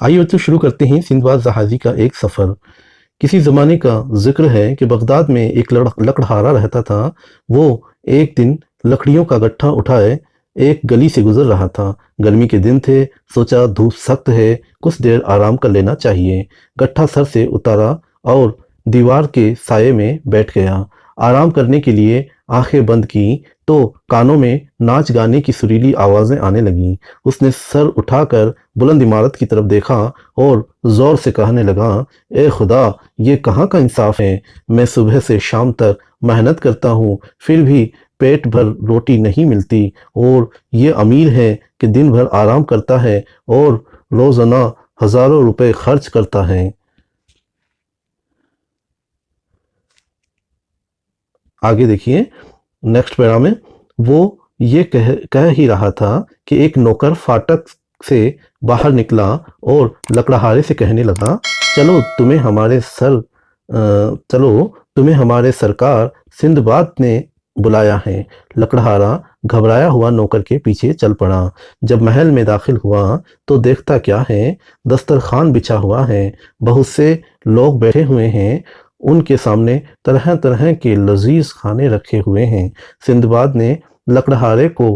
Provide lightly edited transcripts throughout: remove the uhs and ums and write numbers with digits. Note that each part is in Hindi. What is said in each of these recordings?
आइए तो शुरू करते हैं सिंदबाद जहाज़ी का एक सफ़र। किसी ज़माने का ज़िक्र है कि बगदाद में एक लकड़हारा रहता था। वो एक दिन लकड़ियों का गट्ठा उठाए एक गली से गुज़र रहा था। गर्मी के दिन थे, सोचा धूप सख्त है, कुछ देर आराम कर लेना चाहिए। गट्ठा सर से उतारा और दीवार के साये में बैठ गया। आराम करने के लिए आंखें बंद की तो कानों में नाच गाने की सुरीली आवाज़ें आने लगीं। उसने सर उठाकर बुलंद इमारत की तरफ देखा और ज़ोर से कहने लगा, ए खुदा, ये कहाँ का इंसाफ है। मैं सुबह से शाम तक मेहनत करता हूँ, फिर भी पेट भर रोटी नहीं मिलती, और ये अमीर है कि दिन भर आराम करता है और रोज़ाना हज़ारों रुपए खर्च करता है। आगे देखिए नेक्स्ट पैरा में वो ये कह ही रहा था कि एक नौकर फाटक से बाहर निकला और लकड़हारे से कहने लगा, चलो तुम्हें हमारे सरकार सिंदबाद ने बुलाया है। लकड़हारा घबराया हुआ नौकर के पीछे चल पड़ा। जब महल में दाखिल हुआ तो देखता क्या है, दस्तरखान बिछा हुआ है, बहुत से लोग बैठे हुए हैं, उनके सामने तरह तरह के लजीज खाने रखे हुए हैं। सिंदबाद ने लकड़हारे को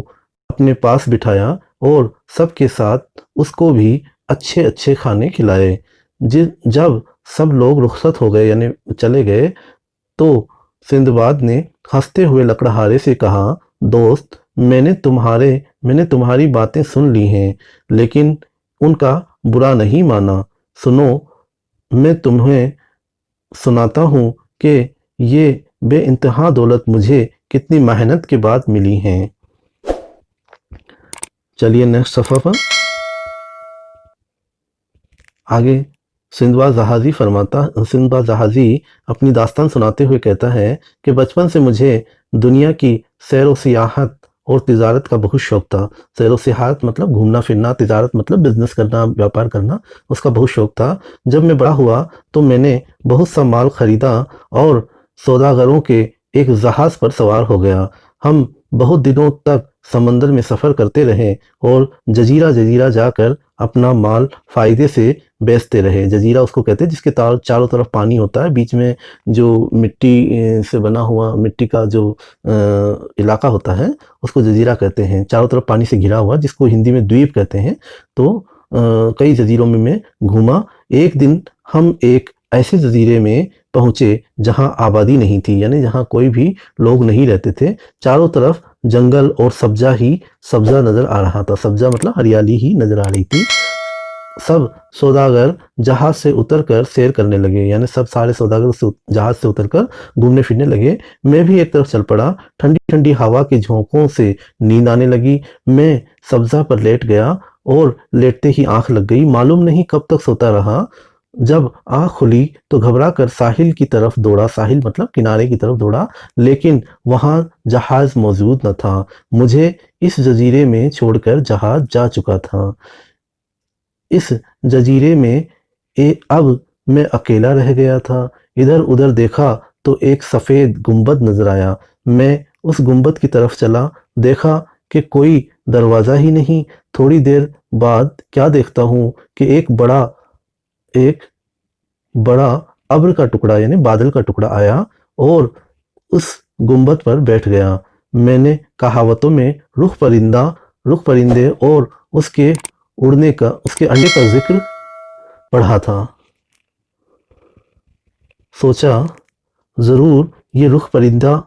अपने पास बिठाया और सबके साथ उसको भी अच्छे अच्छे खाने खिलाए। जब सब लोग रुखसत हो गए यानी चले गए तो सिंदबाद ने हंसते हुए लकड़हारे से कहा, दोस्त, मैंने तुम्हारी बातें सुन ली हैं, लेकिन उनका बुरा नहीं माना। सुनो, मैं तुम्हें सुनाता हूँ कि ये बेइंतहा दौलत मुझे कितनी मेहनत के बाद मिली है। चलिए नेक्स्ट सफ़ा पर आगे सिंदबाद जहाज़ी अपनी दास्तान सुनाते हुए कहता है कि बचपन से मुझे दुनिया की सैर व सियाहत और तिजारत का बहुत शौक़ था। सैर व सियाहत मतलब घूमना फिरना, तिजारत मतलब बिजनेस करना, व्यापार करना, उसका बहुत शौक़ था। जब मैं बड़ा हुआ तो मैंने बहुत सा माल ख़रीदा और सौदागरों के एक जहाज़ पर सवार हो गया। हम बहुत दिनों तक समंदर में सफ़र करते रहे और जजीरा जजीरा जाकर अपना माल फ़ायदे से बेचते रहे। जजीरा उसको कहते हैं जिसके चारों तरफ पानी होता है, बीच में जो मिट्टी से बना हुआ मिट्टी का जो इलाका होता है उसको जजीरा कहते हैं। चारों तरफ पानी से घिरा हुआ, जिसको हिंदी में द्वीप कहते हैं। तो कई जजीरों में मैं घूमा। एक दिन हम एक ऐसे जजीरे में पहुँचे जहाँ आबादी नहीं थी, यानी जहाँ कोई भी लोग नहीं रहते थे। चारों तरफ जंगल और सब्जा नज़र आ रहा था। सब्जा मतलब हरियाली ही नज़र आ रही थी। सब सौदागर जहाज से उतरकर सैर करने लगे, यानी सब सारे सौदागर जहाज से उतरकर घूमने फिरने लगे। मैं भी एक तरफ चल पड़ा। ठंडी ठंडी हवा के झोंकों से नींद आने लगी। मैं सब्जा पर लेट गया और लेटते ही आंख लग गई। मालूम नहीं कब तक सोता रहा। जब आँख खुली तो घबरा कर साहिल की तरफ दौड़ा। साहिल मतलब किनारे की तरफ दौड़ा, लेकिन वहाँ जहाज मौजूद न था। मुझे इस जजीरे में छोड़कर जहाज जा चुका था। इस जजीरे में अब मैं अकेला रह गया था। इधर उधर देखा तो एक सफ़ेद गुंबद नजर आया। मैं उस गुंबद की तरफ चला, देखा कि कोई दरवाज़ा ही नहीं। थोड़ी देर बाद क्या देखता हूँ कि एक बड़ा अब्र का टुकड़ा यानी बादल का टुकड़ा आया और उस गुंबद पर बैठ गया। मैंने कहावतों में रुख परिंदे और उसके अंडे का जिक्र पढ़ा था। सोचा ज़रूर ये रुख परिंदा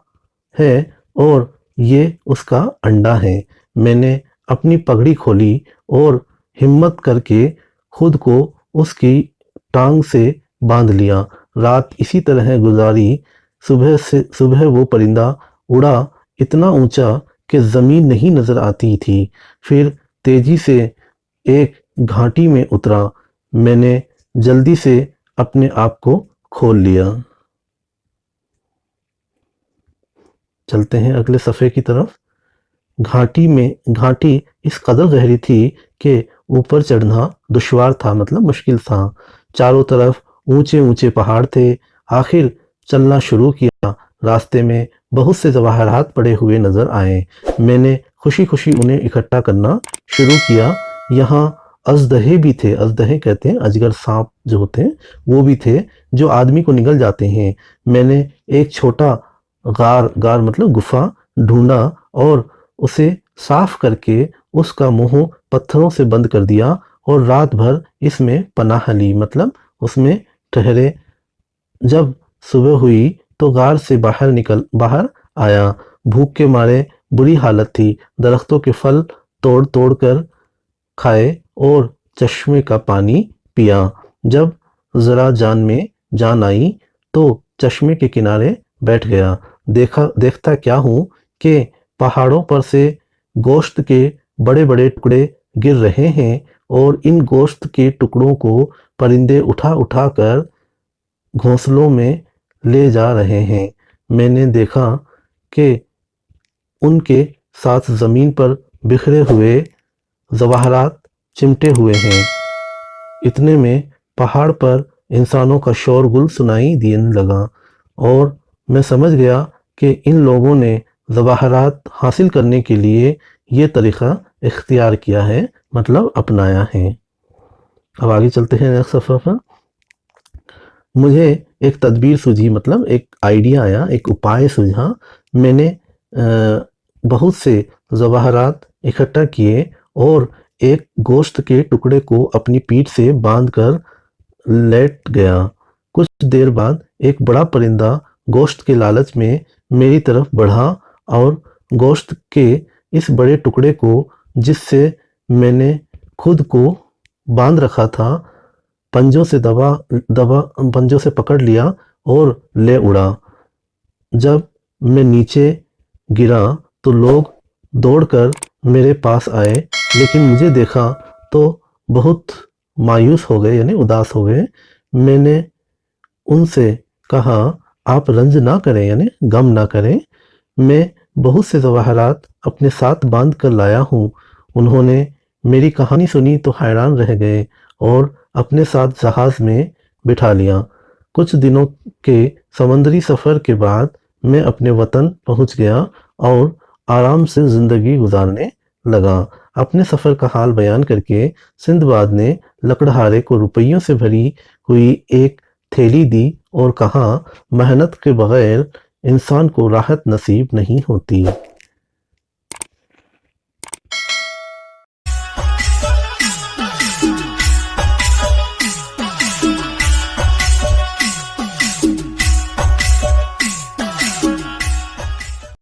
है और ये उसका अंडा है। मैंने अपनी पगड़ी खोली और हिम्मत करके खुद को उसकी टांग से बांध लिया। रात इसी तरह गुजारी। सुबह वो परिंदा उड़ा इतना ऊंचा कि ज़मीन नहीं नज़र आती थी। फिर तेजी से एक घाटी में उतरा। मैंने जल्दी से अपने आप को खोल लिया। चलते हैं अगले सफ़े की तरफ। घाटी इस कदर गहरी थी कि ऊपर चढ़ना दुश्वार था, मतलब मुश्किल था। चारों तरफ ऊंचे ऊंचे पहाड़ थे। आखिर चलना शुरू किया। रास्ते में बहुत से जवाहरात पड़े हुए नजर आए। मैंने खुशी खुशी उन्हें इकट्ठा करना शुरू किया। यहाँ अजदहे भी थे, अजदहे कहते हैं अजगर सांप जो होते हैं वो भी थे जो आदमी को निगल जाते हैं। मैंने एक छोटा गार, गार मतलब गुफा ढूंढा और उसे साफ करके उसका मुंह पत्थरों से बंद कर दिया और रात भर इसमें पनाह ली, मतलब उसमें ठहरे। जब सुबह हुई तो गार से बाहर आया। भूख के मारे बुरी हालत थी। दरख्तों के फल तोड़ तोड़ कर खाए और चश्मे का पानी पिया। जब जरा जान में जान आई तो चश्मे के किनारे बैठ गया। देखता क्या हूँ कि पहाड़ों पर से गोश्त के बड़े बड़े टुकड़े गिर रहे हैं और इन गोश्त के टुकड़ों को परिंदे उठा उठा कर घोंसलों में ले जा रहे हैं। मैंने देखा कि उनके साथ जमीन पर बिखरे हुए जवाहरात चिमटे हुए हैं। इतने में पहाड़ पर इंसानों का शोरगुल सुनाई देने लगा और मैं समझ गया कि इन लोगों ने जवाहरात हासिल करने के लिए ये तरीक़ा इख्तियार किया है, मतलब अपनाया है। अब आगे चलते हैं नेक्स्ट सफ़र पर। मुझे एक तदबीर सूझी, मतलब एक आइडिया आया, एक उपाय सूझा। मैंने बहुत से जवाहरात इकट्ठा किए और एक गोश्त के टुकड़े को अपनी पीठ से बांधकर लेट गया। कुछ देर बाद एक बड़ा परिंदा गोश्त के लालच में मेरी तरफ बढ़ा और गोश्त के इस बड़े टुकड़े को, जिससे मैंने खुद को बांध रखा था, पंजों से पकड़ लिया और ले उड़ा। जब मैं नीचे गिरा तो लोग दौड़कर मेरे पास आए, लेकिन मुझे देखा तो बहुत मायूस हो गए, यानी उदास हो गए। मैंने उनसे कहा, आप रंज ना करें, यानी गम ना करें, मैं बहुत से जवाहरात अपने साथ बांध कर लाया हूँ। उन्होंने मेरी कहानी सुनी तो हैरान रह गए और अपने साथ जहाज़ में बिठा लिया। कुछ दिनों के समुद्री सफ़र के बाद मैं अपने वतन पहुँच गया और आराम से ज़िंदगी गुजारने लगा। अपने सफ़र का हाल बयान करके सिंदबाद ने लकड़हारे को रुपयों से भरी हुई एक थैली दी और कहा, मेहनत के बगैर इंसान को राहत नसीब नहीं होती।